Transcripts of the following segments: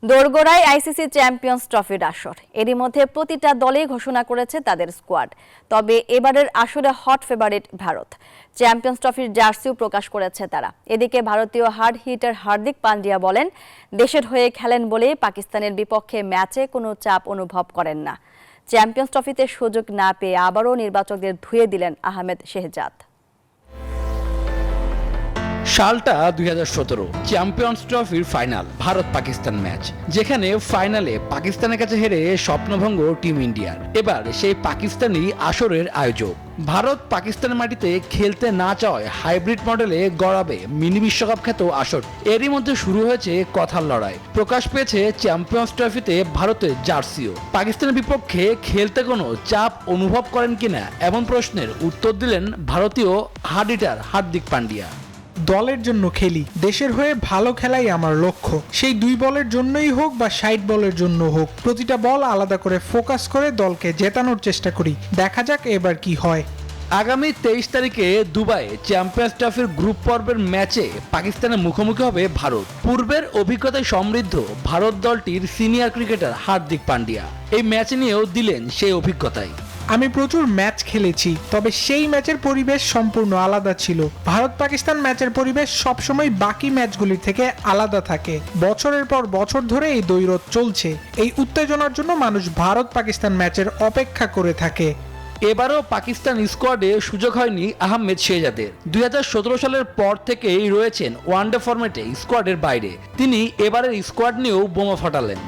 দোরগোড়ায় ICC champions ট্রফির আসর। এরই মধ্যে প্রতিটা দলই ঘোষণা করেছে তাদের স্কোয়াড। তবে এবারের আসরে হট ফেভারিট ভারত। চ্যাম্পিয়ন্স ট্রফির জার্সিও প্রকাশ করেছে তারা। এদিকে ভারতীয় হার্ড হিটার হার্দিক পান্ডিয়া বলেন, দেশের হয়ে খেলেন বলেই পাকিস্তানের বিপক্ষে ম্যাচে কোনো চাপ অনুভব করেন না। চ্যাম্পিয়ন্স ট্রফিতে সুযোগ না পেয়ে আবারও নির্বাচকদের ধুয়ে দিলেন আহমেদ শেহজাদ। সালটা 2017 চ্যাম্পিয়ন্স ট্রফির ফাইনাল ভারত পাকিস্তান ম্যাচ, যেখানে ফাইনালে পাকিস্তানের কাছে হেরে স্বপ্নভঙ্গ টিম ইন্ডিয়ার। এবার সেই পাকিস্তানি আসরের আয়োজক। ভারত পাকিস্তানের মাটিতে খেলতে না চাওয়ায় হাইব্রিড মডেলে গড়াবে মিনি বিশ্বকাপ খ্যাত আসর। এরই মধ্যে শুরু হয়েছে কথার লড়াই। প্রকাশ পেয়েছে চ্যাম্পিয়ন্স ট্রফিতে ভারতের জার্সিও। পাকিস্তানের বিপক্ষে খেলতে কোনো চাপ অনুভব করেন কিনা এমন প্রশ্নের উত্তর দিলেন ভারতীয় হার্ড হিটার হার্দিক পান্ডিয়া। দলের জন্য খেলি, দেশের হয়ে ভালো খেলাই আমার লক্ষ্য। সেই 2 বলের জন্যই হোক বা 60 বলের জন্য হোক, প্রতিটা বল আলাদা করে ফোকাস করে দলকে জেতানোর চেষ্টা করি। দেখা যাক এবার কি হয়। আগামী 23 তারিখে দুবাইয়ে চ্যাম্পিয়ন্স ট্রফির গ্রুপ পর্বের ম্যাচে পাকিস্তানের মুখোমুখি হবে ভারত। পূর্বের অভিজ্ঞতায় সমৃদ্ধ ভারত দলটির সিনিয়র ক্রিকেটার হার্দিক পান্ডিয়া এই ম্যাচ নিয়েও দিলেন সেই অভিজ্ঞতায়। আমি প্রচুর ম্যাচ খেলেছি, তবে সেই ম্যাচের পরিবেশ সম্পূর্ণ আলাদা ছিল। ভারত পাকিস্তান ম্যাচের পরিবেশ সবসময় বাকি ম্যাচগুলির থেকে আলাদা থাকে। বছরের পর বছর ধরে এই দ্বৈরথ চলছে। এই উত্তেজনার জন্য মানুষ ভারত পাকিস্তান ম্যাচের অপেক্ষা করে থাকে। এবারও পাকিস্তান স্কোয়াডে সুযোগ হয়নি আহমেদ শেহজাদের। 2017 সালের পর থেকেই রয়েছেন ওয়ানডে ফরম্যাটে স্কোয়াডের বাইরে। তিনি এবারের স্কোয়াড নিয়েও বোমা ফাটালেন।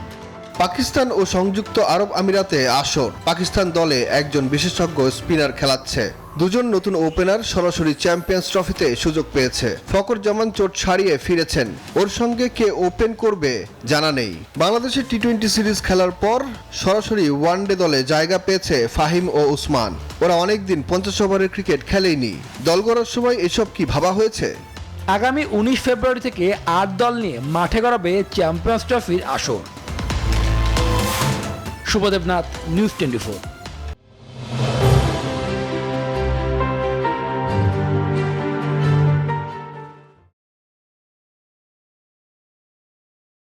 পাকিস্তান ও সংযুক্ত আরব আমিরাতে আসর। পাকিস্তান দলে একজন বিশেষজ্ঞ স্পিনার খেলাচ্ছে। দুজন নতুন ওপেনার সরাসরি চ্যাম্পিয়ন্স ট্রফিতে সুযোগ পেয়েছে। ফকর জামান চোট সারিয়ে ফিরেছেন। ওর সঙ্গে কে ওপেন করবে জানা নেই। বাংলাদেশের টি-20 সিরিজ খেলার পর সরাসরি ওয়ানডে দলে জায়গা পেয়েছে ফাহিম ও উসমান। ওরা অনেকদিন 50 ওভারের ক্রিকেট খেলেইনি। দল গড়ার সময় এসব কি ভাবা হয়েছে? আগামী 19 ফেব্রুয়ারি থেকে 8 দল নিয়ে মাঠে গড়াবে চ্যাম্পিয়ন্স ট্রফির আসর। শুভদেবনাথ, নিউজ 24।